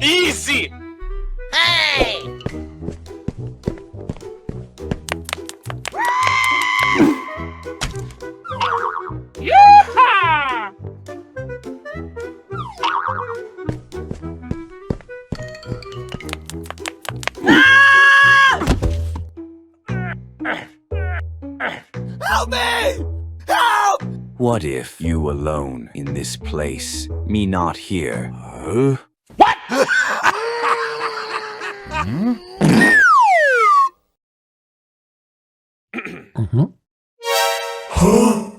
Easy! Hey! Yeehaw! Help me! Help! What if you alone in this place, me not here? What? Huh?